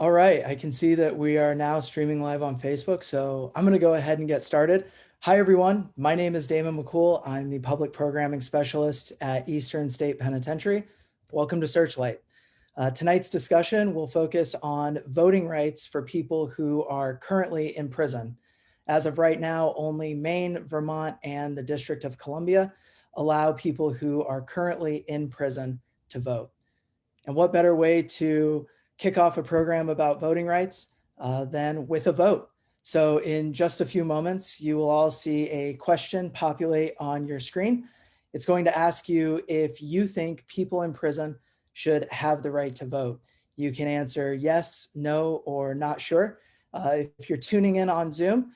All right, I can see that we are now streaming live on Facebook, so I'm going to go ahead and get started. Hi, everyone. My name is Damon McCool. I'm the Public Programming Specialist at Eastern State Penitentiary. Welcome to Searchlight. Tonight's discussion will focus on voting rights for people who are currently in prison. As of right now, only Maine, Vermont, and the District of Columbia allow people who are currently in prison to vote. And what better way to kick off a program about voting rights than with a vote? So in just a few moments, you will all see a question populate on your screen. It's going to ask you if you think people in prison should have the right to vote. You can answer yes, no, or not sure. If you're tuning in on Zoom,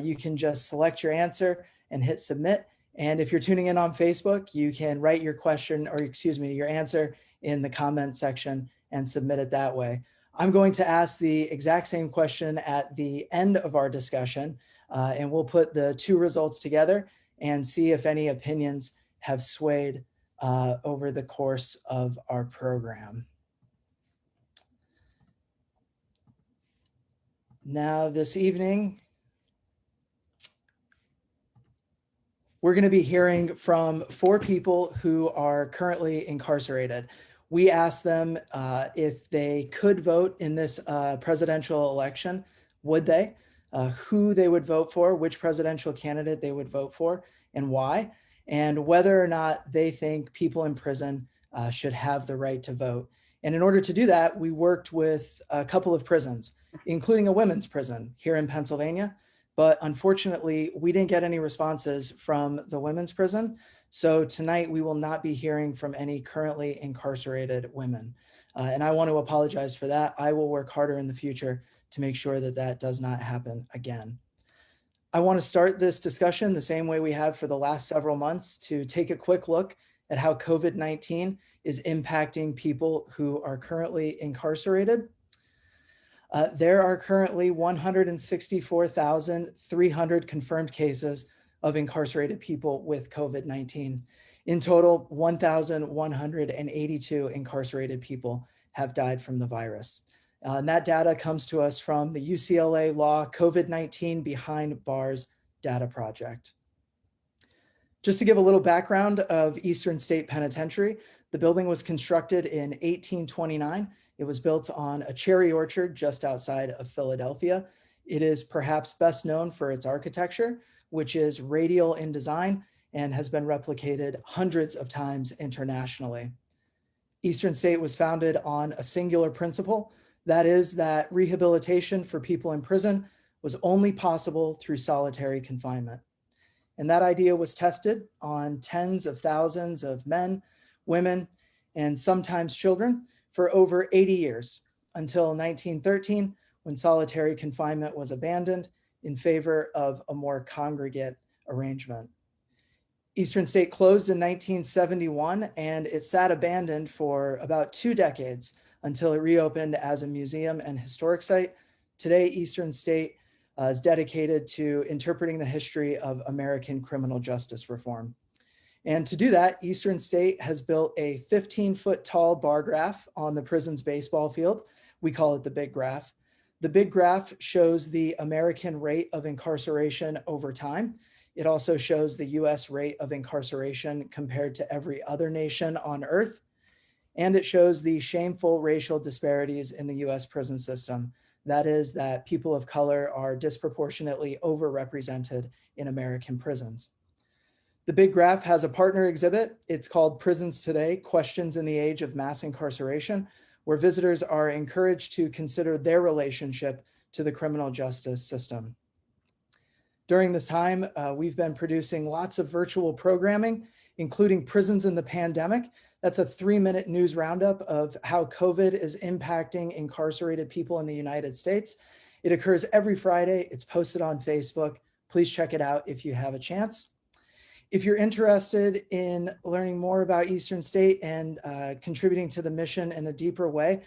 you can just select your answer and hit submit. And if you're tuning in on Facebook, you can write your question, or excuse me, your answer in the comment section and submit it that way. I'm going to ask the exact same question at the end of our discussion, and we'll put the two results together and see if any opinions have swayed over the course of our program. Now, this evening, we're going to be hearing from 4 people who are currently incarcerated. We asked them if they could vote in this presidential election, would they? Who they would vote for, which presidential candidate they would vote for, and why, and whether or not they think people in prison should have the right to vote. And in order to do that, we worked with a couple of prisons, including a women's prison here in Pennsylvania. But unfortunately, we didn't get any responses from the women's prison. So tonight we will not be hearing from any currently incarcerated women. And I want to apologize for that. I will work harder in the future to make sure that that does not happen again. I want to start this discussion the same way we have for the last several months, to take a quick look at how COVID-19 is impacting people who are currently incarcerated. There are currently 164,300 confirmed cases of incarcerated people with COVID-19. In total, 1,182 incarcerated people have died from the virus. And that data comes to us from the UCLA Law COVID-19 Behind Bars Data Project. Just to give a little background of Eastern State Penitentiary, the building was constructed in 1829. It was built on a cherry orchard just outside of Philadelphia. It is perhaps best known for its architecture, which is radial in design and has been replicated hundreds of times internationally. Eastern State was founded on a singular principle, that is that rehabilitation for people in prison was only possible through solitary confinement. And that idea was tested on tens of thousands of men, women, and sometimes children for over 80 years, until 1913, when solitary confinement was abandoned in favor of a more congregate arrangement. Eastern State closed in 1971, and it sat abandoned for about 2 decades until it reopened as a museum and historic site. Today, Eastern State is dedicated to interpreting the history of American criminal justice reform. And to do that, Eastern State has built a 15-foot tall bar graph on the prison's baseball field. We call it the Big Graph. The Big Graph shows the American rate of incarceration over time. It also shows the US rate of incarceration compared to every other nation on earth. And it shows the shameful racial disparities in the US prison system. That is, that people of color are disproportionately overrepresented in American prisons. The Big Graph has a partner exhibit. It's called Prisons Today, Questions in the Age of Mass Incarceration, where visitors are encouraged to consider their relationship to the criminal justice system. During this time, we've been producing lots of virtual programming, including Prisons in the Pandemic. That's a 3-minute news roundup of how COVID is impacting incarcerated people in the United States. It occurs every Friday. It's posted on Facebook. Please check it out if you have a chance. If you're interested in learning more about Eastern State and contributing to the mission in a deeper way,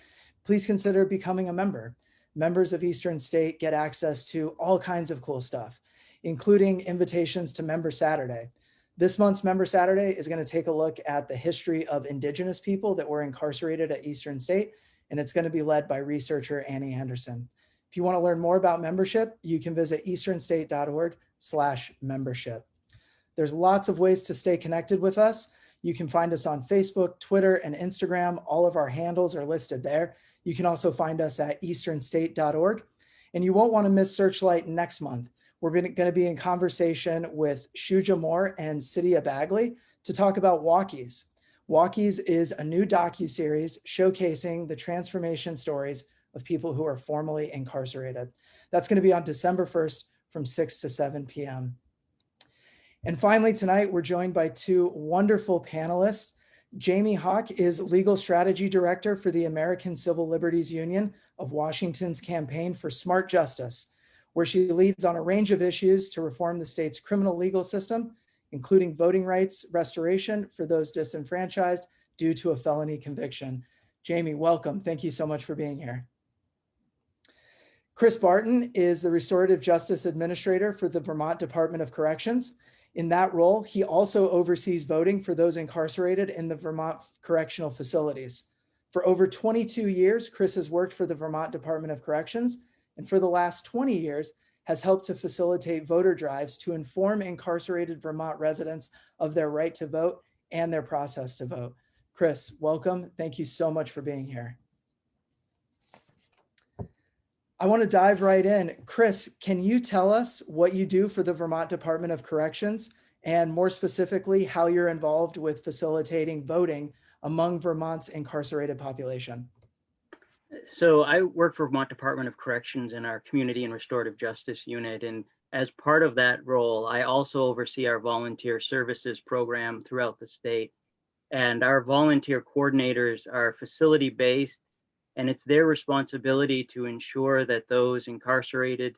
please consider becoming a member. Members of Eastern State get access to all kinds of cool stuff, including invitations to Member Saturday. This month's Member Saturday is going to take a look at the history of Indigenous people that were incarcerated at Eastern State and it's going to be led by researcher Annie Anderson. If you want to learn more about membership, you can visit easternstate.org/membership. There's lots of ways to stay connected with us. You can find us on Facebook, Twitter, and Instagram. All of our handles are listed there. You can also find us at easternstate.org. And you won't want to miss Searchlight next month. We're going to be in conversation with Shuja Moore and Sidia Bagley to talk about Walkies. Walkies is a new docuseries showcasing the transformation stories of people who are formerly incarcerated. That's going to be on December 1st from 6 to 7 p.m. And finally, tonight, we're joined by two wonderful panelists. Jamie Hawk is Legal Strategy Director for the American Civil Liberties Union of Washington's Campaign for Smart Justice, where she leads on a range of issues to reform the state's criminal legal system, including voting rights restoration for those disenfranchised due to a felony conviction. Jamie, welcome. Thank you so much for being here. Chris Barton is the Restorative Justice Administrator for the Vermont Department of Corrections. In that role, he also oversees voting for those incarcerated in the Vermont correctional facilities. For over 22 years, Chris has worked for the Vermont Department of Corrections, and for the last 20 years has helped to facilitate voter drives to inform incarcerated Vermont residents of their right to vote and their process to vote. Chris, welcome. Thank you so much for being here. I want to dive right in. Chris, can you tell us what you do for the Vermont Department of Corrections, and more specifically, how you're involved with facilitating voting among Vermont's incarcerated population? So I work for Vermont Department of Corrections in our Community and Restorative Justice Unit. And as part of that role, I also oversee our volunteer services program throughout the state. And our volunteer coordinators are facility-based, and it's their responsibility to ensure that those incarcerated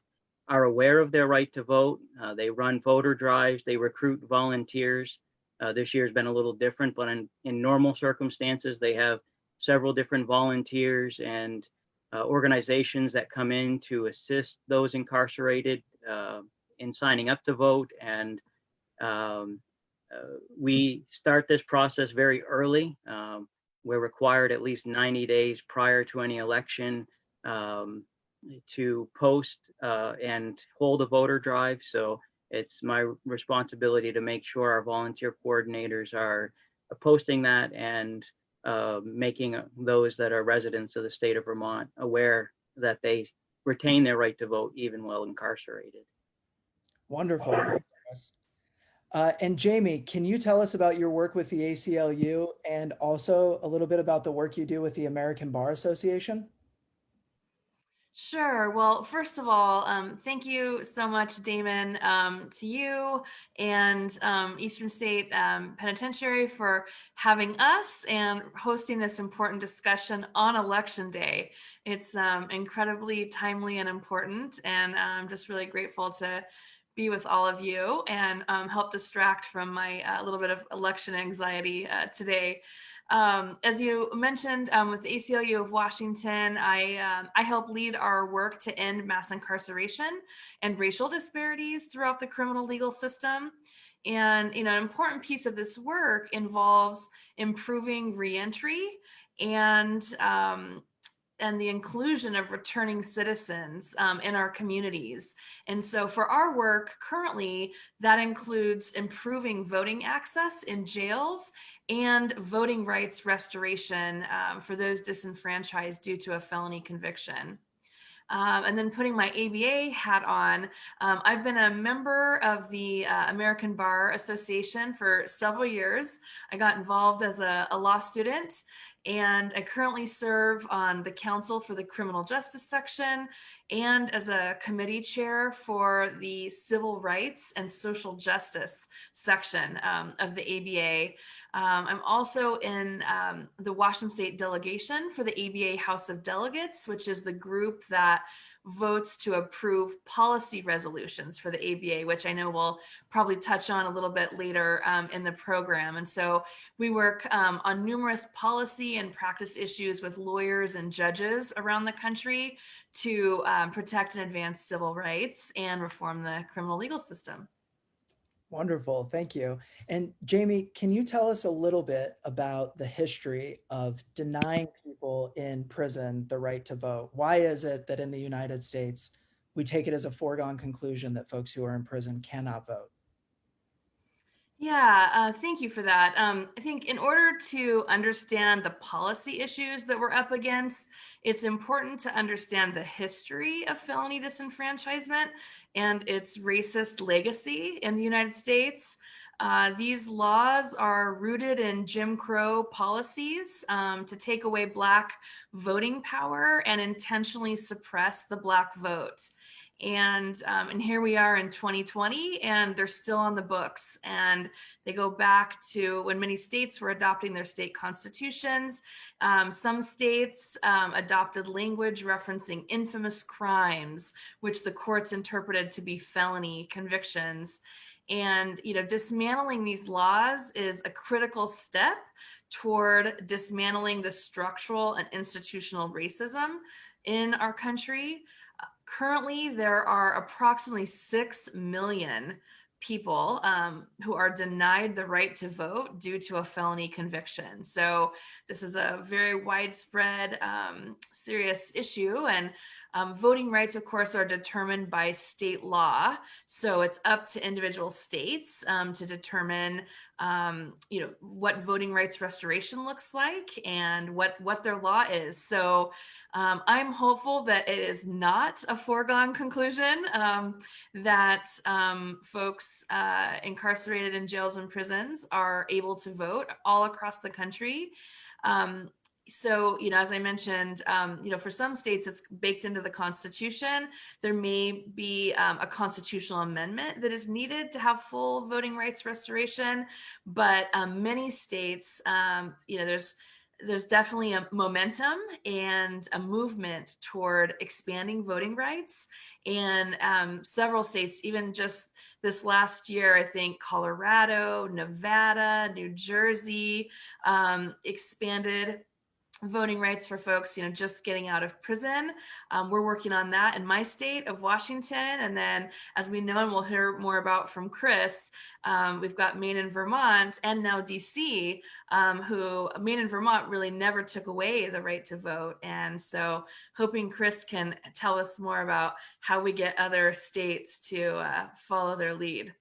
are aware of their right to vote. They run voter drives, they recruit volunteers. This year's been a little different, but in normal circumstances, they have several different volunteers and organizations that come in to assist those incarcerated in signing up to vote. And we start this process very early. We're required at least 90 days prior to any election to post and hold a voter drive. So it's my responsibility to make sure our volunteer coordinators are posting that and making those that are residents of the state of Vermont aware that they retain their right to vote even while incarcerated. Wonderful. And Jamie, can you tell us about your work with the ACLU and also a little bit about the work you do with the American Bar Association? Sure. Well, first of all, thank you so much, Damon, to you and Eastern State Penitentiary for having us and hosting this important discussion on Election Day. It's incredibly timely and important, and I'm just really grateful to be with all of you and help distract from my little bit of election anxiety today. As you mentioned, with the ACLU of Washington, I help lead our work to end mass incarceration and racial disparities throughout the criminal legal system. And an important piece of this work involves improving reentry and the inclusion of returning citizens in our communities. And so for our work currently, that includes improving voting access in jails and voting rights restoration for those disenfranchised due to a felony conviction. And then putting my ABA hat on, I've been a member of the American Bar Association for several years. I got involved as a law student, and I currently serve on the Council for the Criminal Justice Section and as a committee chair for the Civil Rights and Social Justice section of the ABA. I'm also in the Washington State delegation for the ABA House of Delegates, which is the group that votes to approve policy resolutions for the ABA, which I know we'll probably touch on a little bit later in the program. And so we work on numerous policy and practice issues with lawyers and judges around the country to protect and advance civil rights and reform the criminal legal system. Wonderful. Thank you. And Jamie, can you tell us a little bit about the history of denying people in prison the right to vote? Why is it that in the United States, we take it as a foregone conclusion that folks who are in prison cannot vote? Yeah, thank you for that. I think in order to understand the policy issues that we're up against, it's important to understand the history of felony disenfranchisement and its racist legacy in the United States. These laws are rooted in Jim Crow policies to take away Black voting power and intentionally suppress the Black vote. And here we are in 2020, and they're still on the books. And they go back to when many states were adopting their state constitutions. Some states adopted language referencing infamous crimes, which the courts interpreted to be felony convictions. And dismantling these laws is a critical step toward dismantling the structural and institutional racism in our country. Currently, there are approximately 6 million people who are denied the right to vote due to a felony conviction. So this is a very widespread, serious issue. And voting rights, of course, are determined by state law. So it's up to individual states to determine what voting rights restoration looks like and what their law is. So I'm hopeful that it is not a foregone conclusion that folks incarcerated in jails and prisons are able to vote all across the country. So, as I mentioned, for some states, it's baked into the Constitution. There may be a constitutional amendment that is needed to have full voting rights restoration. But many states, there's definitely a momentum and a movement toward expanding voting rights. And several states, even just this last year, I think Colorado, Nevada, New Jersey expanded voting rights for folks, just getting out of prison. We're working on that in my state of Washington. And then, as we know, and we'll hear more about from Chris, we've got Maine and Vermont, and now DC, who Maine and Vermont really never took away the right to vote. And so hoping Chris can tell us more about how we get other states to follow their lead.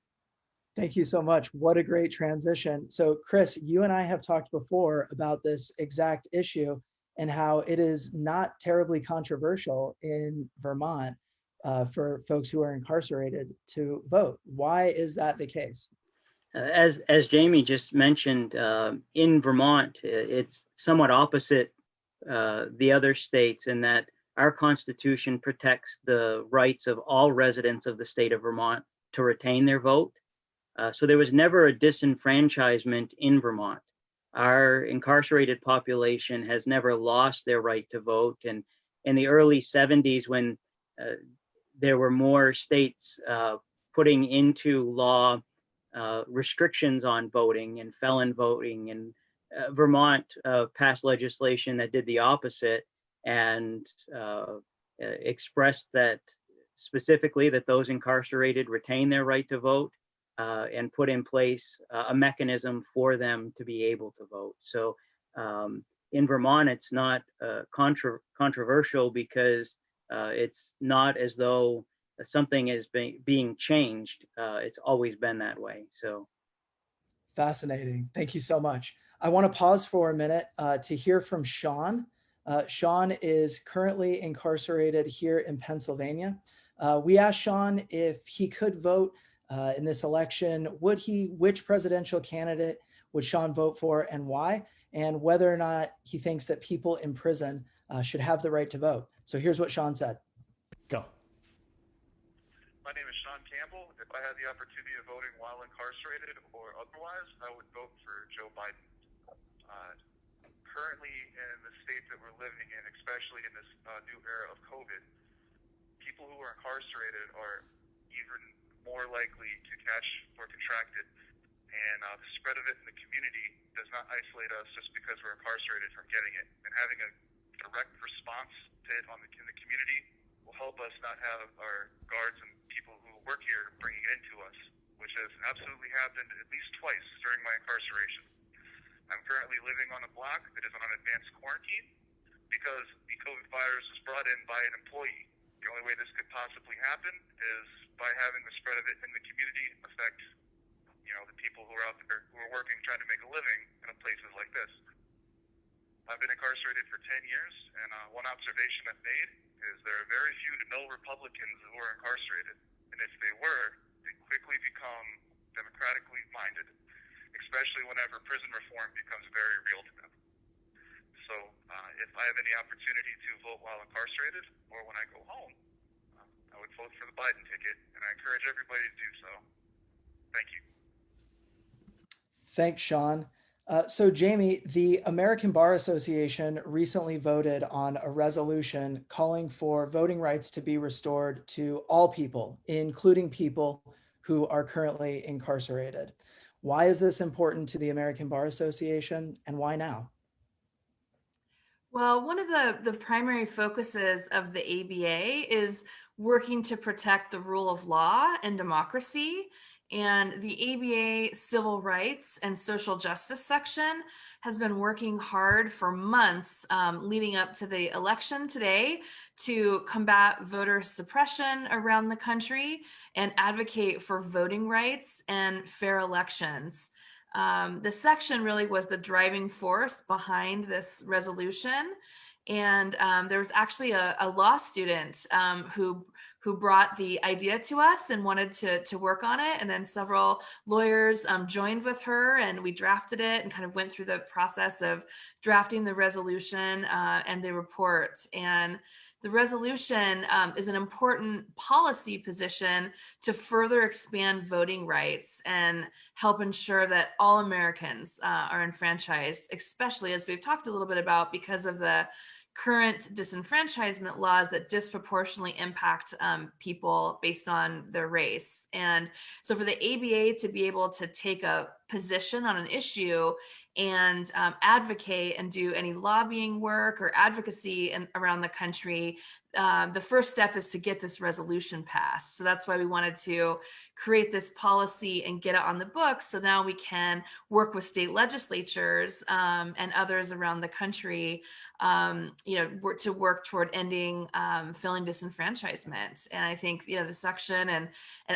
Thank you so much. What a great transition. So Chris, you and I have talked before about this exact issue and how it is not terribly controversial in Vermont for folks who are incarcerated to vote. Why is that the case? As Jamie just mentioned, in Vermont, it's somewhat opposite the other states in that our Constitution protects the rights of all residents of the state of Vermont to retain their vote. So there was never a disenfranchisement in Vermont. Our incarcerated population has never lost their right to vote. And in the early 70s, when there were more states putting into law restrictions on voting and felon voting, and Vermont passed legislation that did the opposite and expressed that specifically that those incarcerated retain their right to vote. And put in place a mechanism for them to be able to vote. So in Vermont, it's not controversial because it's not as though something is being changed. It's always been that way. So fascinating. Thank you so much. I want to pause for a minute to hear from Sean. Sean is currently incarcerated here in Pennsylvania. We asked Sean if he could vote in this election. Which presidential candidate would Sean vote for and why, and whether or not he thinks that people in prison should have the right to vote. So here's what Sean said. Go. My name is Sean Campbell. If I had the opportunity of voting while incarcerated or otherwise, I would vote for Joe Biden. Currently in the state that we're living in, especially in this new era of COVID, people who are incarcerated are even more likely to catch or contract it. And the spread of it in the community does not isolate us just because we're incarcerated from getting it. And having a direct response to it in the community will help us not have our guards and people who work here bringing it into us, which has absolutely happened at least twice during my incarceration. I'm currently living on a block that is on an advanced quarantine because the COVID virus was brought in by an employee. The only way this could possibly happen is by having the spread of it in the community affect, the people who are out there who are working, trying to make a living in places like this. I've been incarcerated for 10 years, and one observation I've made is there are very few to no Republicans who are incarcerated, and if they were, they quickly become democratically minded, especially whenever prison reform becomes very real to them. So if I have any opportunity to vote while incarcerated or when I go home, I would vote for the Biden ticket, and I encourage everybody to do so. Thank you. Thanks, Sean. So Jamie, the American Bar Association recently voted on a resolution calling for voting rights to be restored to all people, including people who are currently incarcerated. Why is this important to the American Bar Association, and why now? Well, one of the primary focuses of the ABA is working to protect the rule of law and democracy. And the ABA Civil Rights and Social Justice section has been working hard for months leading up to the election today to combat voter suppression around the country and advocate for voting rights and fair elections. The section really was the driving force behind this resolution. And there was actually a law student who brought the idea to us and wanted to work on it. And then several lawyers joined with her, and we drafted it and kind of went through the process of drafting the resolution and the report. And the resolution is an important policy position to further expand voting rights and help ensure that all Americans are enfranchised, especially as we've talked a little bit about because of the current disenfranchisement laws that disproportionately impact people based on their race. And so for the ABA to be able to take a position on an issue and advocate and do any lobbying work or advocacy around the country, the first step is to get this resolution passed. So that's why we wanted to create this policy and get it on the books. So now we can work with state legislatures and others around the country, to work toward ending filling disenfranchisement. And I think, the section and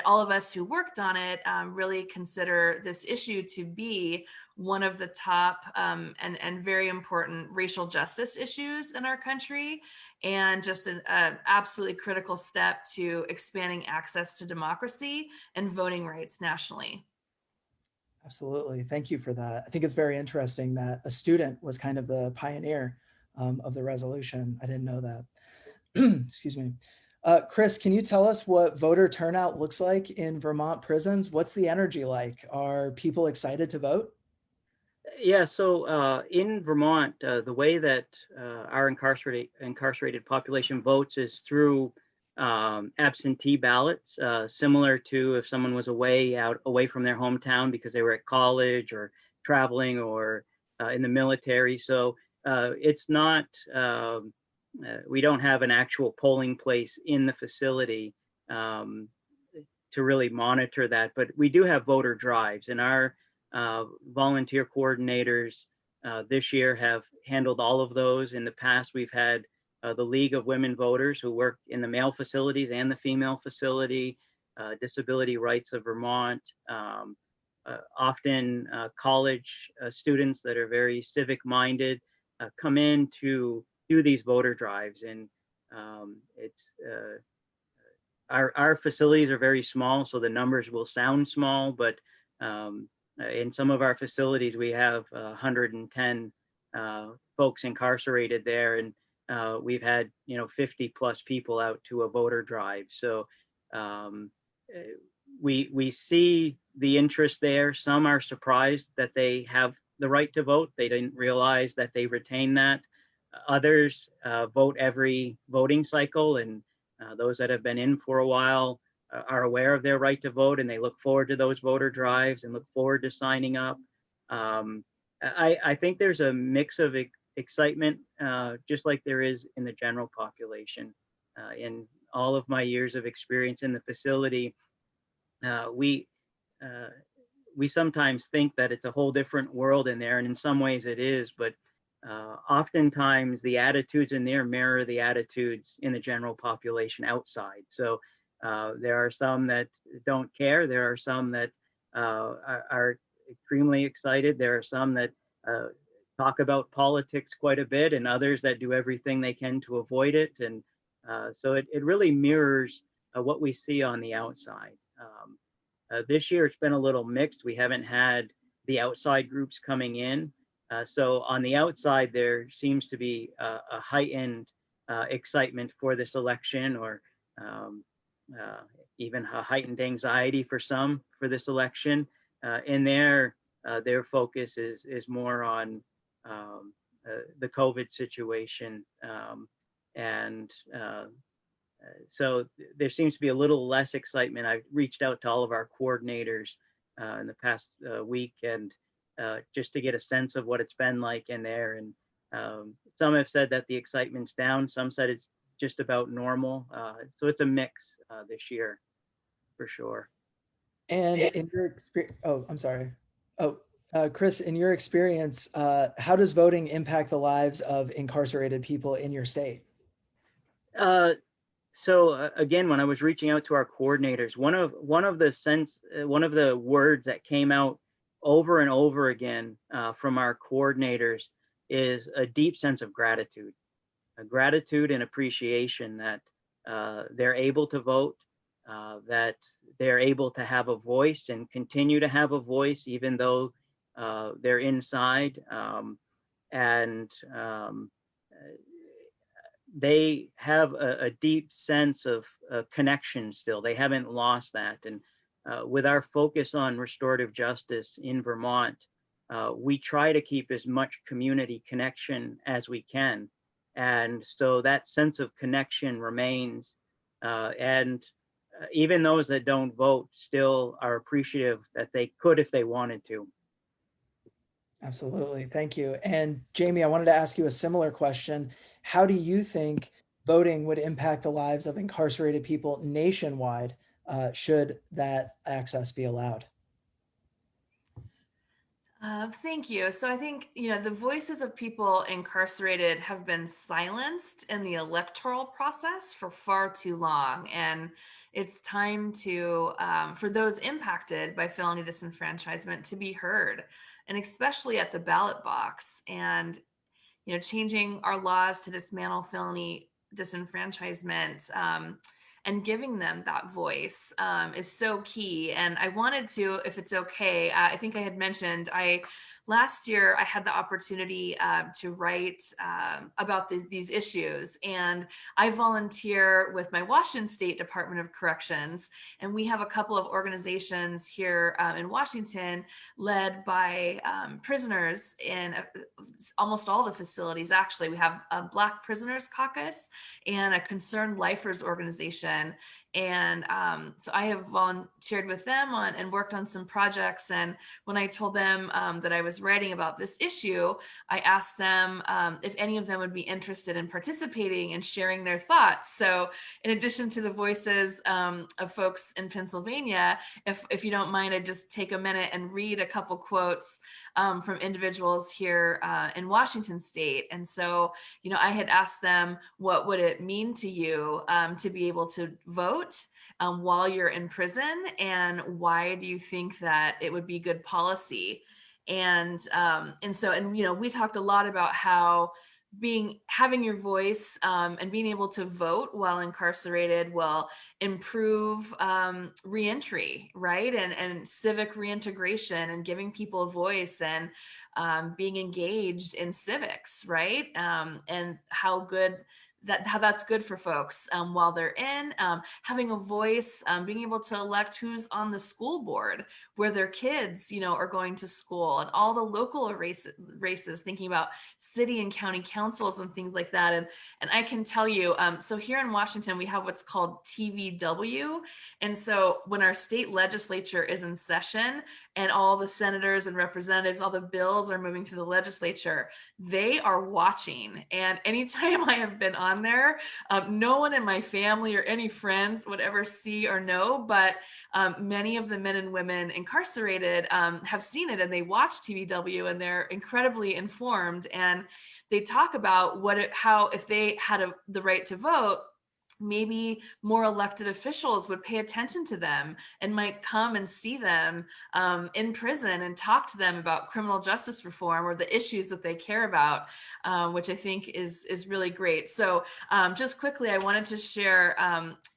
all of us who worked on it really consider this issue to be one of the top and very important racial justice issues in our country, and just an absolutely critical step to expanding access to democracy and voting rights nationally. Absolutely. Thank you for that. I think it's very interesting that a student was kind of the pioneer of the resolution. I didn't know that. Excuse me. Chris, can you tell us what voter turnout looks like in Vermont prisons? What's the energy like? Are people excited to vote? Yeah, so in Vermont, the way that our incarcerated population votes is through absentee ballots, similar to if someone was away from their hometown because they were at college or traveling or in the military. So it's not, we don't have an actual polling place in the facility to really monitor that, but we do have voter drives, and our volunteer coordinators this year have handled all of those. In the past, we've had the League of Women Voters who work in the male facilities and the female facility, Disability Rights of Vermont, often college students that are very civic minded come in to do these voter drives. And it's our facilities are very small, so the numbers will sound small, but in some of our facilities, we have 110 folks incarcerated there, and we've had 50 plus people out to a voter drive. So we see the interest there. Some are surprised that they have the right to vote. They didn't realize that they retain that. Others vote every voting cycle, and those that have been in for a while are aware of their right to vote, and they look forward to those voter drives and look forward to signing up. I think there's a mix of excitement, just like there is in the general population. In all of my years of experience in the facility, we sometimes think that it's a whole different world in there, and in some ways it is, but oftentimes the attitudes in there mirror the attitudes in the general population outside. So there are some that don't care. There are some that are extremely excited. There are some that talk about politics quite a bit, and others that do everything they can to avoid it. And so it really mirrors what we see on the outside. This year, it's been a little mixed. We haven't had the outside groups coming in. So on the outside, there seems to be a heightened excitement for this election, or um, even a heightened anxiety for some for this election. In their focus is more on the COVID situation, and so there seems to be a little less excitement. I've reached out to all of our coordinators in the past week, and just to get a sense of what it's been like in there. And some have said that the excitement's down. Some said it's just about normal. So it's a mix this year, for sure. And in your experience, oh, I'm sorry. Oh, Chris, in your experience, how does voting impact the lives of incarcerated people in your state? So again, when I was reaching out to our coordinators, one of the words that came out over and over again from our coordinators is a deep sense of gratitude, a gratitude and appreciation that they're able to vote, that they're able to have a voice and continue to have a voice even though they're inside, and they have a deep sense of connection still. They haven't lost that. And with our focus on restorative justice in Vermont, we try to keep as much community connection as we can. And so that sense of connection remains. And even those that don't vote still are appreciative that they could if they wanted to. Absolutely. Thank you. And Jamie, I wanted to ask you a similar question. How do you think voting would impact the lives of incarcerated people nationwide, should that access be allowed? Thank you. So I think, the voices of people incarcerated have been silenced in the electoral process for far too long. And it's time for those impacted by felony disenfranchisement to be heard, and especially at the ballot box. And, changing our laws to dismantle felony disenfranchisement, and giving them that voice is so key. And I wanted to, if it's okay, I think I had mentioned, last year I had the opportunity to write about these issues, and I volunteer with my Washington State Department of Corrections, and we have a couple of organizations here in Washington led by prisoners in almost all the facilities. Actually, we have a Black Prisoners Caucus and a Concerned Lifers organization. And so I have volunteered with them and worked on some projects. And when I told them that I was writing about this issue, I asked them if any of them would be interested in participating and sharing their thoughts. So in addition to the voices of folks in Pennsylvania, if you don't mind, I'd just take a minute and read a couple quotes from individuals here in Washington State. And so, I had asked them, what would it mean to you to be able to vote while you're in prison? And why do you think that it would be good policy? And we talked a lot about how having your voice and being able to vote while incarcerated will improve reentry, right? And civic reintegration, and giving people a voice, and being engaged in civics, right? And how that's good for folks while they're in, having a voice, being able to elect who's on the school board where their kids, are going to school, and all the local races, thinking about city and county councils and things like that. And I can tell you, so here in Washington, we have what's called TVW. And so when our state legislature is in session and all the senators and representatives, all the bills are moving through the legislature, they are watching. And anytime I have been on there, no one in my family or any friends would ever see or know, but many of the men and women incarcerated have seen it, and they watch TVW, and they're incredibly informed. And they talk about how if they had the right to vote, maybe more elected officials would pay attention to them and might come and see them in prison and talk to them about criminal justice reform or the issues that they care about, which I think is really great. So just quickly, I wanted to share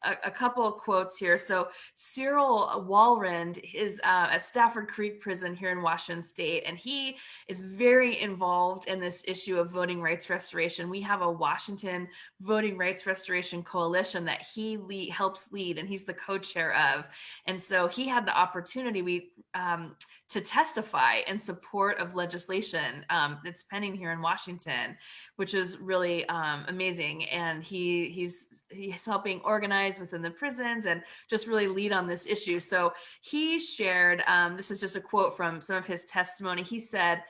a couple of quotes here. So Cyril Walrand is at Stafford Creek Prison here in Washington State, and he is very involved in this issue of voting rights restoration. We have a Washington Voting Rights Restoration Coalition that he helps lead, and he's the co-chair of. And so he had the opportunity to testify in support of legislation that's pending here in Washington, which is really amazing. And he's helping organize within the prisons and just really lead on this issue. So he shared, this is just a quote from some of his testimony. He said,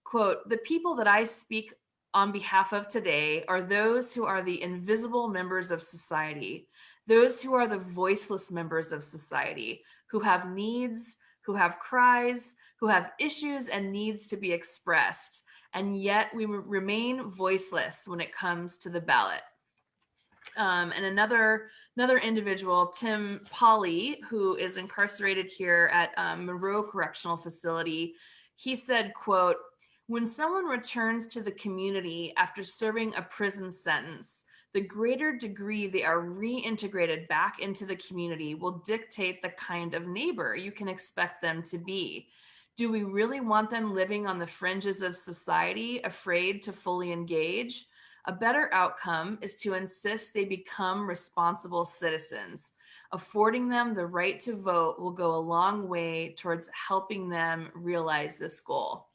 quote, "The people that I speak on behalf of today are those who are the invisible members of society, those who are the voiceless members of society, who have needs, who have cries, who have issues and needs to be expressed, and yet we remain voiceless when it comes to the ballot." And another individual, Tim Polly, who is incarcerated here at Monroe Correctional Facility, he said, quote, "When someone returns to the community after serving a prison sentence, the greater degree they are reintegrated back into the community will dictate the kind of neighbor you can expect them to be. Do we really want them living on the fringes of society, afraid to fully engage? A better outcome is to insist they become responsible citizens. Affording them the right to vote will go a long way towards helping them realize this goal."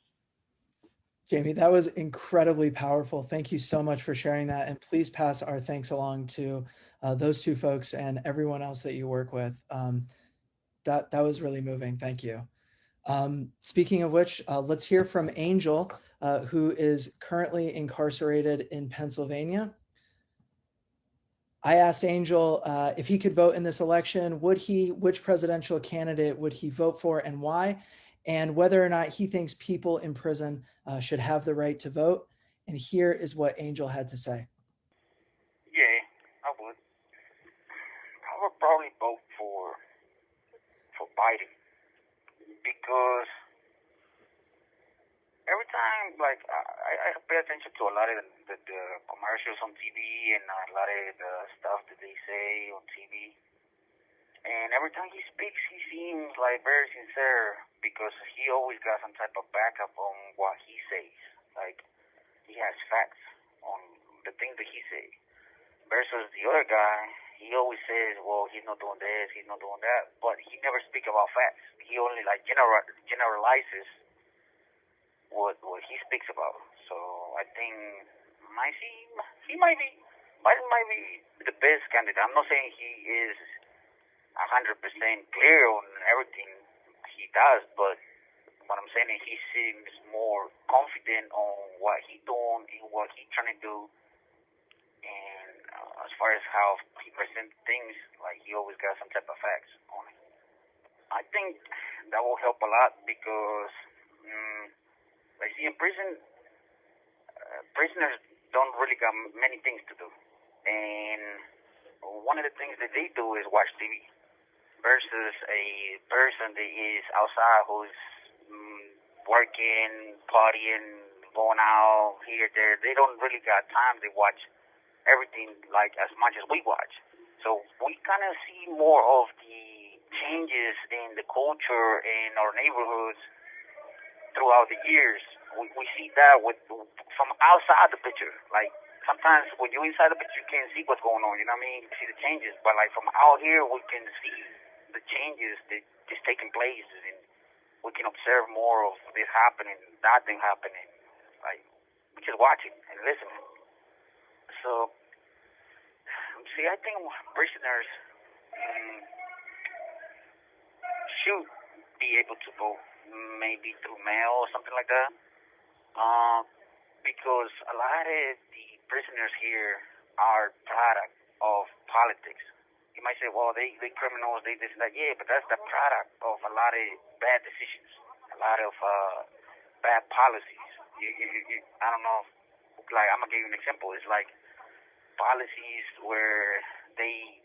Jamie, that was incredibly powerful. Thank you so much for sharing that. And please pass our thanks along to those two folks and everyone else that you work with. That was really moving. Thank you. Speaking of which, let's hear from Angel, who is currently incarcerated in Pennsylvania. I asked Angel if he could vote in this election, which presidential candidate would he vote for and why, and whether or not he thinks people in prison should have the right to vote. And here is what Angel had to say. Yeah, I would. I would probably vote for Biden because every time, like, I pay attention to a lot of the commercials on TV and a lot of the stuff that they say on TV. And every time he speaks, he seems like very sincere because he always got some type of backup on what he says. Like, he has facts on the things that he says. Versus the other guy, he always says, well, he's not doing this, he's not doing that, but he never speaks about facts. He only, like, generalizes what he speaks about. So I think Biden might be the best candidate. I'm not saying he is 100% clear on everything he does, but what I'm saying is he seems more confident on what he's doing and what he's trying to do. And as far as how he presents things, like, he always got some type of facts on it. I think that will help a lot because, like, see, in prison, prisoners don't really got many things to do. And one of the things that they do is watch TV versus a person that is outside who's working, partying, going out, here, there. They don't really got time to watch everything like as much as we watch. So we kind of see more of the changes in the culture in our neighborhoods throughout the years. We see that from outside the picture. Like, sometimes when you're inside the picture, you can't see what's going on. You know what I mean? You can see the changes, but like from out here, we can see the changes that is taking place, and we can observe more of this happening, that thing happening. Like, we just watching and listening. So, see, I think prisoners should be able to vote maybe through mail or something like that. Because a lot of the prisoners here are product of politics. You might say, well, they criminals, they this and that. Yeah, but that's the product of a lot of bad decisions, a lot of bad policies. I don't know. Like, I'm gonna give you an example. It's like policies where they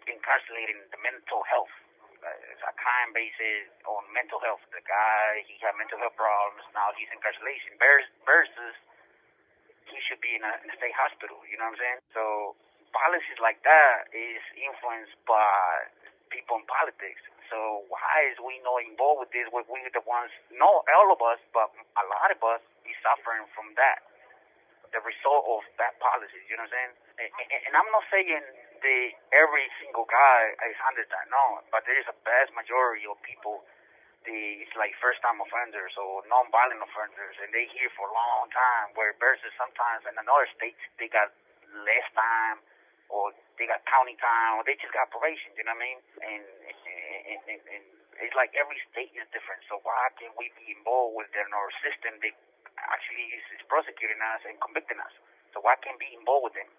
incarcerating the mental health. It's a crime based on mental health. The guy, he had mental health problems. Now he's incarceration. Versus he should be in a state hospital. You know what I'm saying? So policies like that is influenced by people in politics. So why is we not involved with this? We're the ones, not all of us, but a lot of us be suffering from that. The result of that policy, you know what I'm saying? And I'm not saying every single guy is under that, no, but there is a vast majority of people, it's like first-time offenders or non-violent offenders, and they here for a long time, where versus sometimes in another states, they got less time, or they got county time, or they just got probation, you know what I mean? And it's like every state is different, so why can't we be involved with our system that actually is prosecuting us and convicting us? So why can't we be involved with them?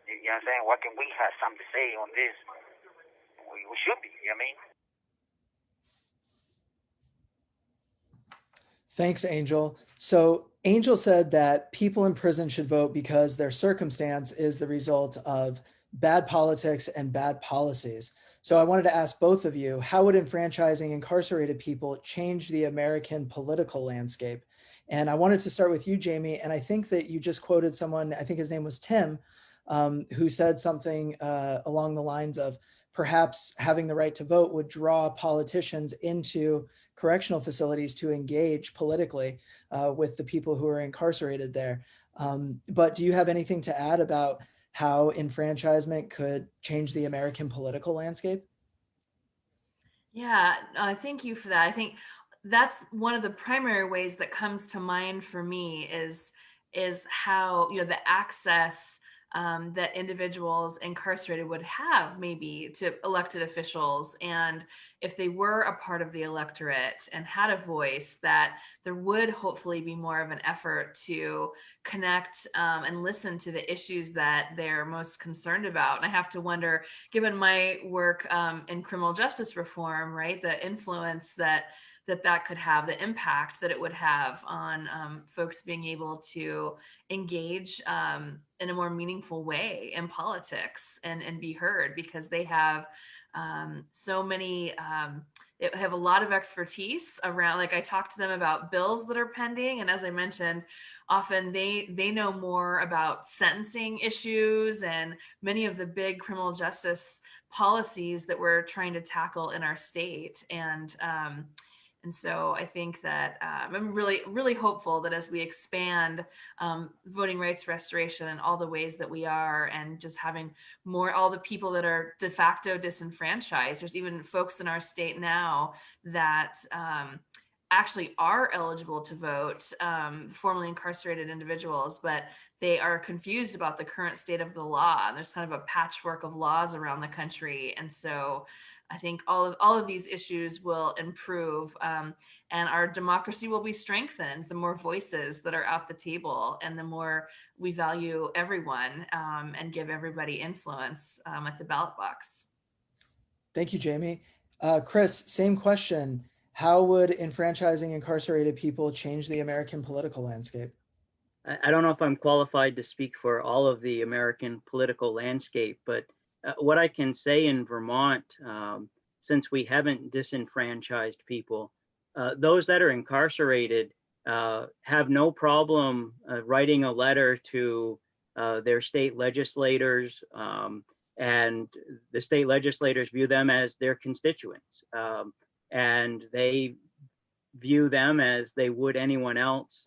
You know what I'm saying? Why can we have something to say on this? We should be, you know what I mean? Thanks, Angel. So Angel said that people in prison should vote because their circumstance is the result of bad politics and bad policies. So I wanted to ask both of you, how would enfranchising incarcerated people change the American political landscape? And I wanted to start with you, Jamie, and I think that you just quoted someone, I think his name was Tim, who said something along the lines of perhaps having the right to vote would draw politicians into correctional facilities to engage politically with the people who are incarcerated there. But do you have anything to add about how enfranchisement could change the American political landscape? Yeah, thank you for that. I think that's one of the primary ways that comes to mind for me is how, you know, the access that individuals incarcerated would have maybe to elected officials. And if they were a part of the electorate and had a voice, that there would hopefully be more of an effort to connect and listen to the issues that they're most concerned about. And I have to wonder, given my work in criminal justice reform, right, the influence that could have, the impact that it would have on folks being able to engage in a more meaningful way in politics and be heard, because they have so many, have a lot of expertise around, like I talked to them about bills that are pending. And as I mentioned, often they know more about sentencing issues and many of the big criminal justice policies that we're trying to tackle in our state. And so I think that I'm really, really hopeful that as we expand voting rights restoration and all the ways that we are, and just having more, all the people that are de facto disenfranchised, there's even folks in our state now that actually are eligible to vote, formerly incarcerated individuals, but they are confused about the current state of the law. And there's kind of a patchwork of laws around the country. And so I think all of these issues will improve, and our democracy will be strengthened the more voices that are at the table, and the more we value everyone and give everybody influence at the ballot box. Thank you, Jamie. Chris, same question. How would enfranchising incarcerated people change the American political landscape? I don't know if I'm qualified to speak for all of the American political landscape, but what I can say in Vermont, since we haven't disenfranchised people, those that are incarcerated have no problem writing a letter to their state legislators, and the state legislators view them as their constituents, and they view them as they would anyone else,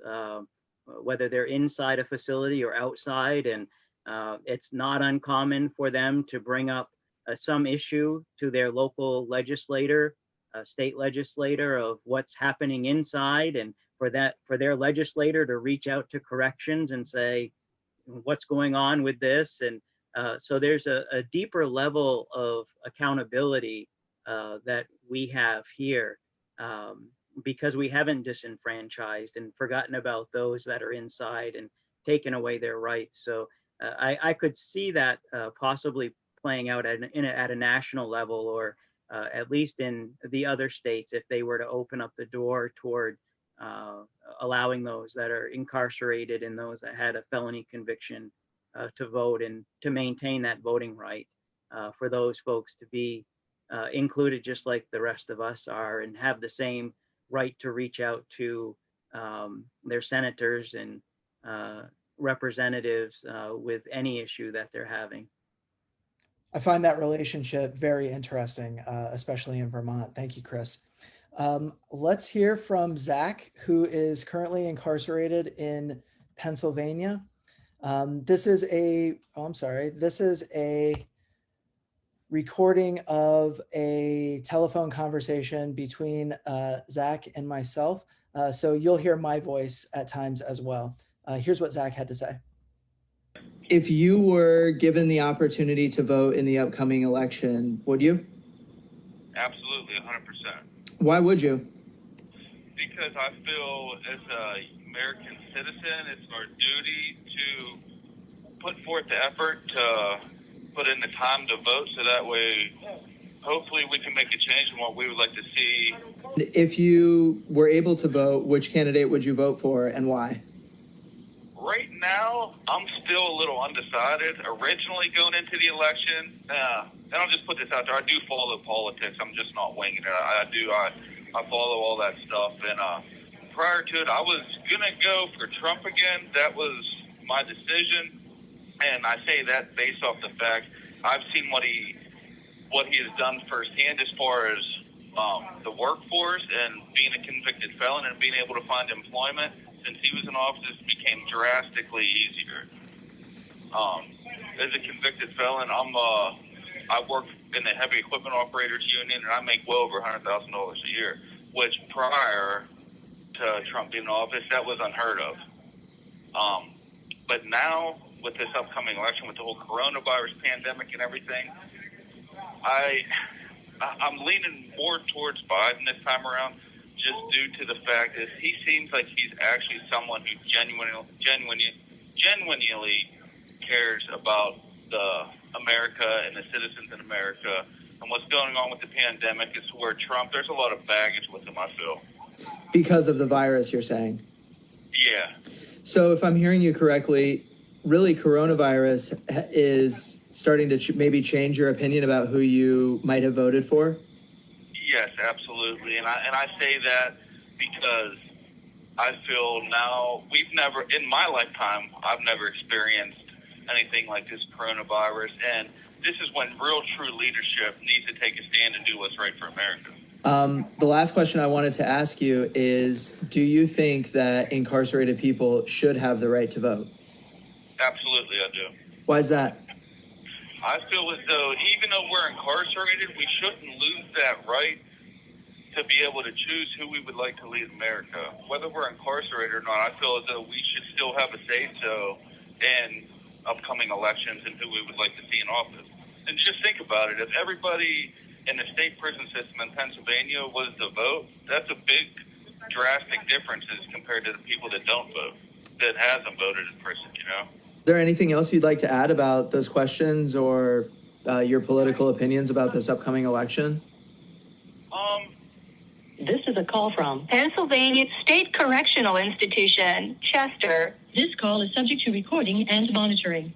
whether they're inside a facility or outside. And it's not uncommon for them to bring up some issue to their local legislator, state legislator, of what's happening inside, and for their legislator to reach out to corrections and say, what's going on with this? And so there's a deeper level of accountability that we have here. because we haven't disenfranchised and forgotten about those that are inside and taken away their rights. So I could see that possibly playing out at a national level, or at least in the other states, if they were to open up the door toward allowing those that are incarcerated and those that had a felony conviction to vote, and to maintain that voting right for those folks to be included just like the rest of us are, and have the same right to reach out to their senators and representatives with any issue that they're having. I find that relationship very interesting, especially in Vermont. Thank you, Chris. Let's hear from Zach, who is currently incarcerated in Pennsylvania. This is a recording of a telephone conversation between Zach and myself. So you'll hear my voice at times as well. Here's what Zach had to say. If you were given the opportunity to vote in the upcoming election, would you? Absolutely, 100%. Why would you? Because I feel as an American citizen, it's our duty to put forth the effort to put in the time to vote, so that way, hopefully we can make a change in what we would like to see. If you were able to vote, which candidate would you vote for and why? Right now, I'm still a little undecided. Originally going into the election, and I'll just put this out there, I do follow politics. I'm just not winging it. I follow all that stuff. And prior to it, I was going to go for Trump again. That was my decision. And I say that based off the fact I've seen what he has done firsthand as far as the workforce, and being a convicted felon and being able to find employment since he was in office became drastically easier. As a convicted felon, I work in the heavy equipment operators union, and I make well over $100,000 a year, which prior to Trump being in office, that was unheard of. But now, with this upcoming election, with the whole coronavirus pandemic and everything, I'm leaning more towards Biden this time around, just due to the fact that he seems like he's actually someone who genuinely cares about America and the citizens in America. And what's going on with the pandemic is where Trump, there's a lot of baggage with him, I feel. Because of the virus, you're saying? Yeah. So if I'm hearing you correctly, really coronavirus is starting to maybe change your opinion about who you might have voted for? Yes, absolutely. And I say that because I feel now in my lifetime, I've never experienced anything like this coronavirus. And this is when real true leadership needs to take a stand and do what's right for America. The last question I wanted to ask you is, do you think that incarcerated people should have the right to vote? Absolutely, I do. Why is that? I feel as though even though we're incarcerated, we shouldn't lose that right to be able to choose who we would like to lead America. Whether we're incarcerated or not, I feel as though we should still have a say-so in upcoming elections and who we would like to see in office. And just think about it. If everybody in the state prison system in Pennsylvania was to vote, that's a big, drastic differences compared to the people that don't vote, that hasn't voted in prison, you know? Is there anything else you'd like to add about those questions or your political opinions about this upcoming election? This is a call from Pennsylvania State Correctional Institution, Chester. This call is subject to recording and monitoring.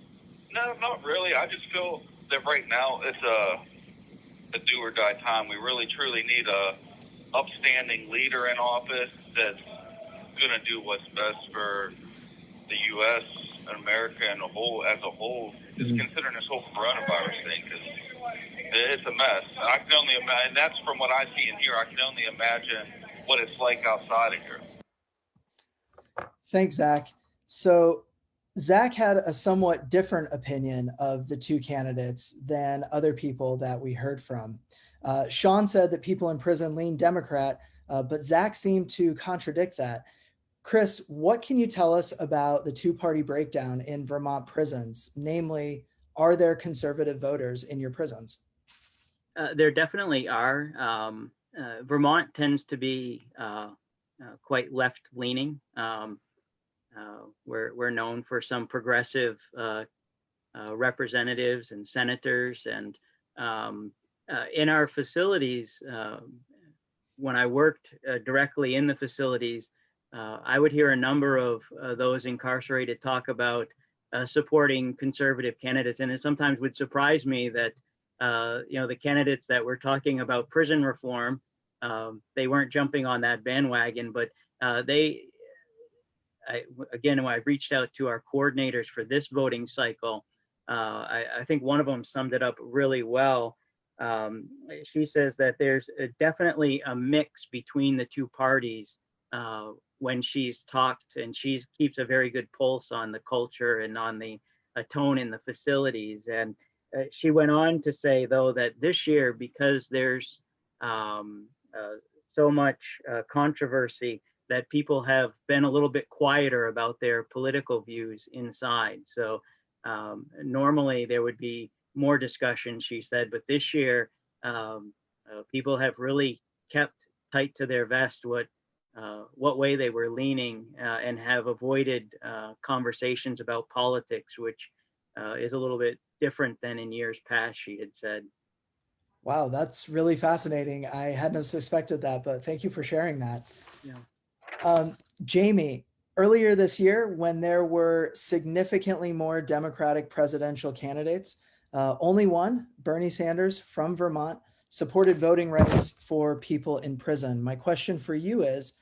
No, not really. I just feel that right now it's a do or die time. We really truly need a upstanding leader in office that's going to do what's best for the U.S. and America and as a whole, just considering this whole coronavirus thing, because it's a mess. I can only imagine, and that's from what I see and hear, I can only imagine what it's like outside of here. Thanks, Zach. So Zach had a somewhat different opinion of the two candidates than other people that we heard from. Sean said that people in prison lean Democrat, but Zach seemed to contradict that. Chris, what can you tell us about the two-party breakdown in Vermont prisons? Namely, are there conservative voters in your prisons? There definitely are. Vermont tends to be quite left-leaning. We're known for some progressive representatives and senators, and in our facilities, when I worked directly in the facilities, I would hear a number of those incarcerated talk about supporting conservative candidates, and it sometimes would surprise me that the candidates that were talking about prison reform, they weren't jumping on that bandwagon, but when I've reached out to our coordinators for this voting cycle, I think one of them summed it up really well. She says that there's definitely a mix between the two parties when she's talked, and she keeps a very good pulse on the culture and on the tone in the facilities. And she went on to say, though, that this year, because there's so much controversy, that people have been a little bit quieter about their political views inside. So normally there would be more discussion, she said, but this year people have really kept tight to their vest what way they were leaning, and have avoided conversations about politics, which is a little bit different than in years past, she had said. Wow, that's really fascinating. I hadn't suspected that, but thank you for sharing that. Yeah. Jamie, earlier this year, when there were significantly more Democratic presidential candidates, only one, Bernie Sanders from Vermont, supported voting rights for people in prison. My question for you is,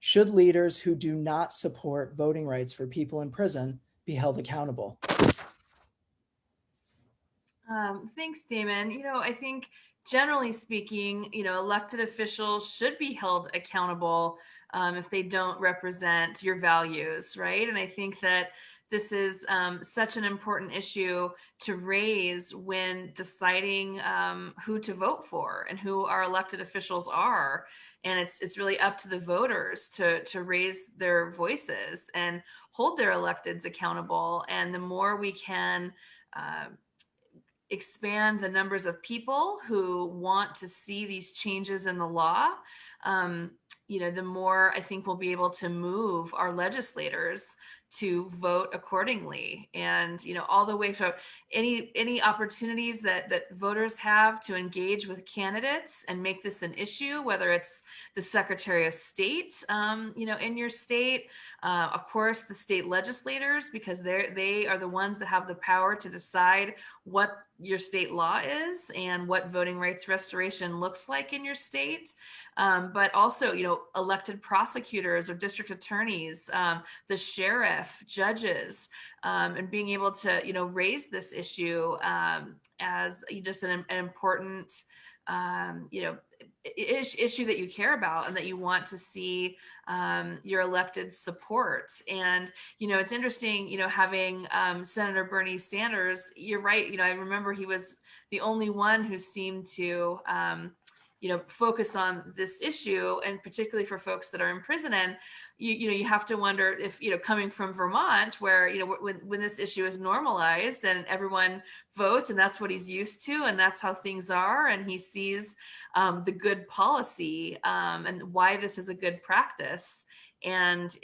should leaders who do not support voting rights for people in prison be held accountable? Thanks, Damon. I think generally speaking, elected officials should be held accountable if they don't represent your values, right? And I think that this is such an important issue to raise when deciding who to vote for and who our elected officials are. And it's really up to the voters to raise their voices and hold their electeds accountable. And the more we can expand the numbers of people who want to see these changes in the law, the more I think we'll be able to move our legislators to vote accordingly. And all the way from any opportunities that voters have to engage with candidates and make this an issue, whether it's the Secretary of State in your state, of course the state legislators, because they are the ones that have the power to decide what your state law is and what voting rights restoration looks like in your state. But also, elected prosecutors or district attorneys, the sheriff, judges, and being able to, raise this issue as just an important, issue that you care about and that you want to see your elected support. And, it's interesting, having Senator Bernie Sanders, you're right. I remember he was the only one who seemed to, focus on this issue, and particularly for folks that are in prison. And you have to wonder if, coming from Vermont, where, when this issue is normalized and everyone votes and that's what he's used to and that's how things are, and he sees the good policy and why this is a good practice. And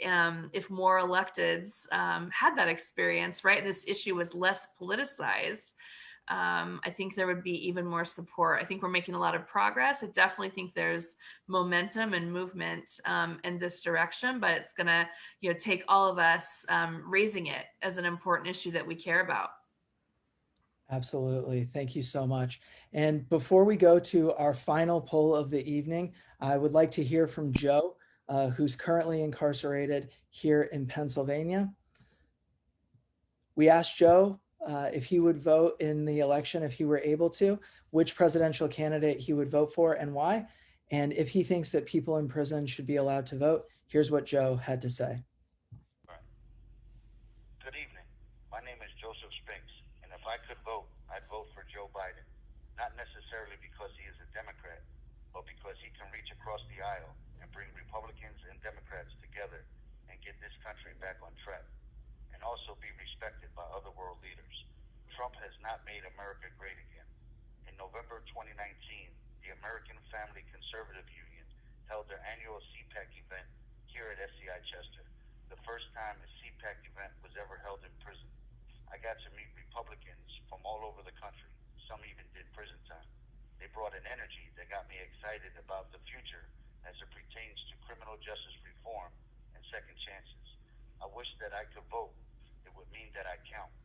if more electeds had that experience, right, this issue was less politicized, I think there would be even more support. I think we're making a lot of progress. I definitely think there's momentum and movement in this direction, but it's going to, take all of us raising it as an important issue that we care about. Absolutely. Thank you so much. And before we go to our final poll of the evening, I would like to hear from Joe, who's currently incarcerated here in Pennsylvania. We asked Joe if he would vote in the election, if he were able to, which presidential candidate he would vote for and why. And if he thinks that people in prison should be allowed to vote, here's what Joe had to say. Good evening. My name is Joseph Spinks, and if I could vote, I'd vote for Joe Biden. Not necessarily because he is a Democrat, but because he can reach across the aisle and bring Republicans and Democrats together and get this country back on track, and also be respected by other world leaders. Trump has not made America great again. In November 2019, the American Family Conservative Union held their annual CPAC event here at SCI Chester, the first time a CPAC event was ever held in prison. I got to meet Republicans from all over the country. Some even did prison time. They brought an energy that got me excited about the future as it pertains to criminal justice reform and second chances. I wish that I could vote. It would mean that I count.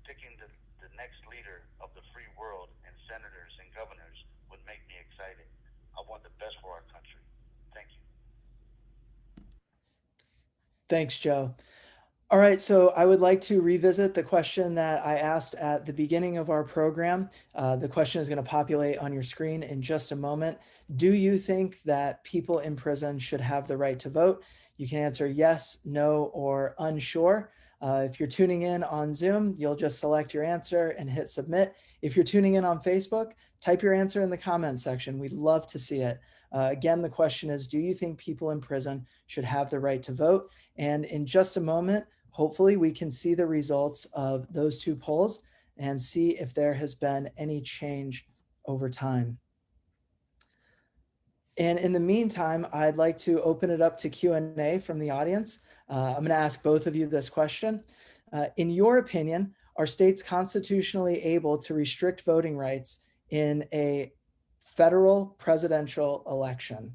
Picking the next leader of the free world and senators and governors would make me excited. I want the best for our country. Thank you. Thanks, Joe. All right, so I would like to revisit the question that I asked at the beginning of our program. The question is going to populate on your screen in just a moment. Do you think that people in prison should have the right to vote? You can answer yes, no, or unsure. If you're tuning in on Zoom, you'll just select your answer and hit submit. If you're tuning in on Facebook, type your answer in the comments section. We'd love to see it. Again, the question is, do you think people in prison should have the right to vote? And in just a moment, hopefully we can see the results of those two polls and see if there has been any change over time. And in the meantime, I'd like to open it up to Q&A from the audience. I'm going to ask both of you this question. In your opinion, are states constitutionally able to restrict voting rights in a federal presidential election?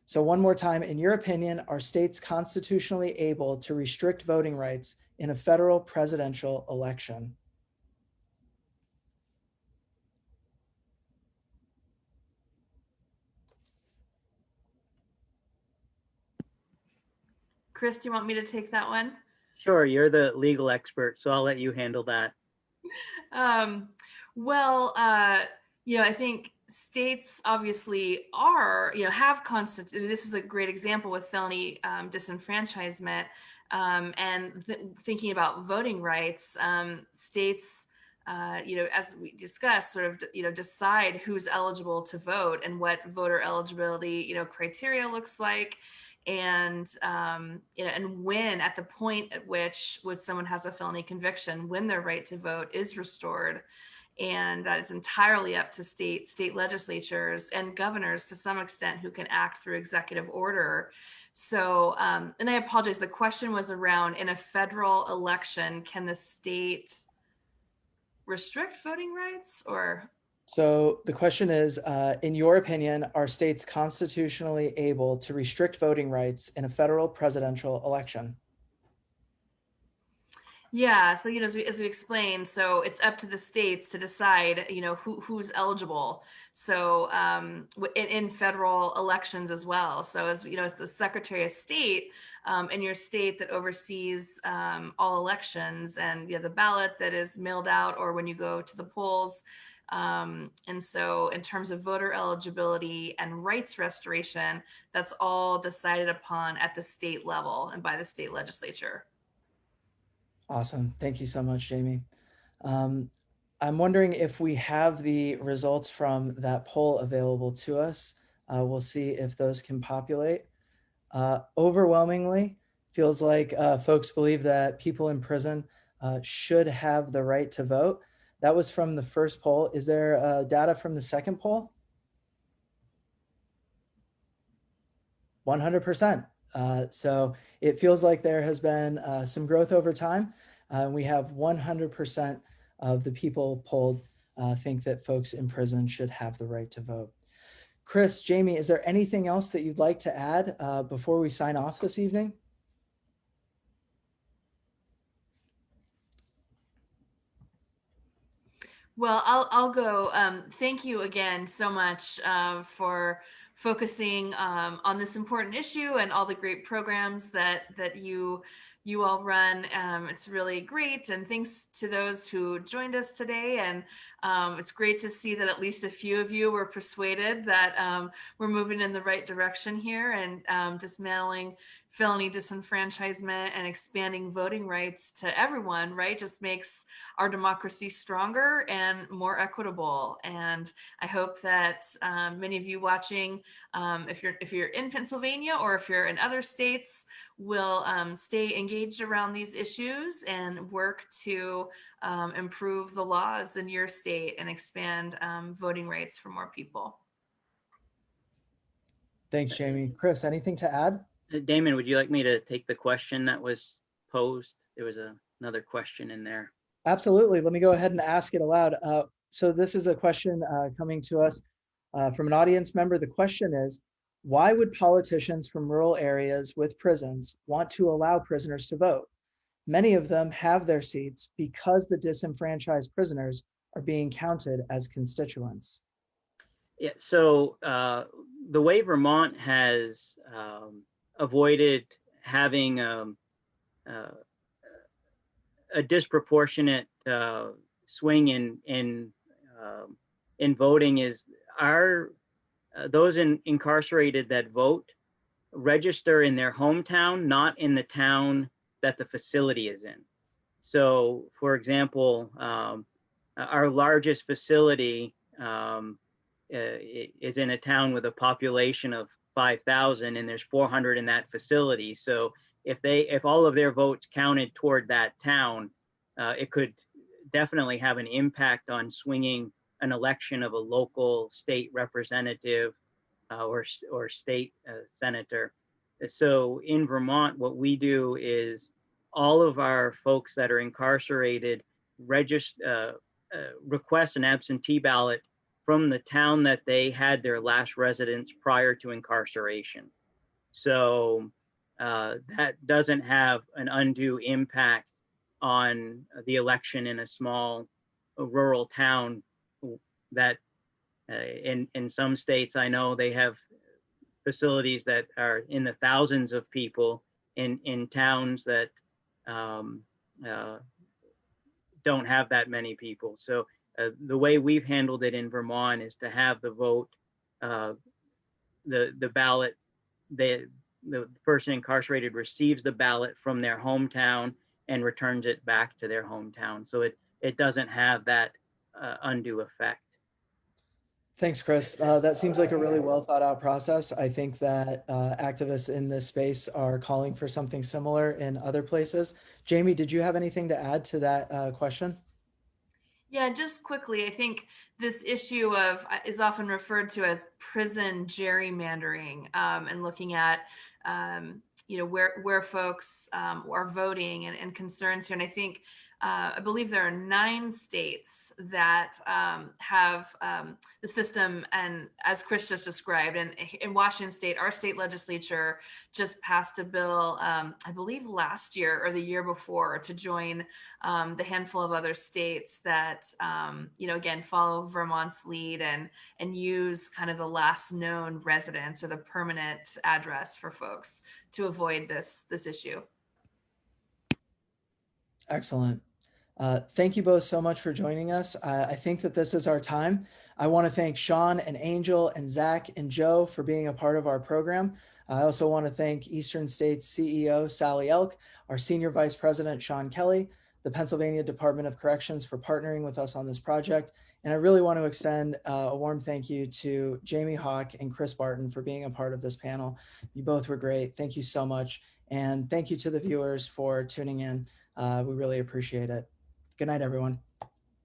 So one more time, in your opinion, are states constitutionally able to restrict voting rights in a federal presidential election? Chris, do you want me to take that one? Sure, you're the legal expert, so I'll let you handle that. Well, I think states obviously are, have this is a great example with felony disenfranchisement, and thinking about voting rights, states, as we discussed, sort of, decide who's eligible to vote and what voter eligibility, criteria looks like. And and when, at the point at which someone has a felony conviction, when their right to vote is restored. And that is entirely up to state legislatures and governors to some extent, who can act through executive order. So, and I apologize, the question was around, in a federal election, can the state restrict voting rights, or? So the question is, in your opinion, are states constitutionally able to restrict voting rights in a federal presidential election? Yeah, so as we explained, so it's up to the states to decide, who's eligible. So in federal elections as well. So as it's the Secretary of State in your state that oversees all elections, and the ballot that is mailed out, or when you go to the polls. And so in terms of voter eligibility and rights restoration, that's all decided upon at the state level and by the state legislature. Awesome. Thank you so much, Jamie. I'm wondering if we have the results from that poll available to us. We'll see if those can populate. Overwhelmingly, feels like folks believe that people in prison should have the right to vote. That was from the first poll. Is there data from the second poll? 100%. So it feels like there has been some growth over time. We have 100% of the people polled think that folks in prison should have the right to vote. Chris, Jamie, is there anything else that you'd like to add before we sign off this evening? Well, I'll go. Thank you again so much for focusing on this important issue and all the great programs that you all run. It's really great, and thanks to those who joined us today. And it's great to see that at least a few of you were persuaded that we're moving in the right direction here, and dismantling felony disenfranchisement and expanding voting rights to everyone, right, just makes our democracy stronger and more equitable. And I hope that many of you watching, if you're in Pennsylvania or if you're in other states, will stay engaged around these issues and work to improve the laws in your state and expand voting rights for more people. Thanks, Jamie. Chris, anything to add? Damon, would you like me to take the question that was posed? There was another question in there. Absolutely. Let me go ahead and ask it aloud. So this is a question coming to us from an audience member. The question is, why would politicians from rural areas with prisons want to allow prisoners to vote? Many of them have their seats because the disenfranchised prisoners are being counted as constituents. Yeah, so the way Vermont has avoided having a disproportionate swing in voting is those incarcerated that vote register in their hometown, not in the town that the facility is in. So, for example, our largest facility is in a town with a population of 5,000, and there's 400 in that facility. So if all of their votes counted toward that town, it could definitely have an impact on swinging an election of a local state representative or state senator. So in Vermont, what we do is all of our folks that are incarcerated request an absentee ballot from the town that they had their last residence prior to incarceration. So that doesn't have an undue impact on the election in a small rural town that in some states, I know they have facilities that are in the thousands of people in towns that don't have that many people. So the way we've handled it in Vermont is to have the vote, the ballot, the person incarcerated receives the ballot from their hometown and returns it back to their hometown. So it doesn't have that undue effect. Thanks, Chris. That seems like a really well thought out process. I think that activists in this space are calling for something similar in other places. Jamie, did you have anything to add to that question? Yeah, just quickly, I think this issue of is often referred to as prison gerrymandering, and looking at where folks are voting and concerns here. And I think I believe there are 9 states that have the system, and as Chris just described, and in Washington State, our state legislature just passed a bill, I believe last year or the year before, to join the handful of other states that again follow Vermont's lead and use kind of the last known residence or the permanent address for folks to avoid this issue. Excellent. Thank you both so much for joining us. I think that this is our time. I want to thank Sean and Angel and Zach and Joe for being a part of our program. I also want to thank Eastern State's CEO, Sally Elk, our Senior Vice President, Sean Kelly, the Pennsylvania Department of Corrections for partnering with us on this project. And I really want to extend a warm thank you to Jamie Hawk and Chris Barton for being a part of this panel. You both were great. Thank you so much. And thank you to the viewers for tuning in. We really appreciate it. Good night, everyone.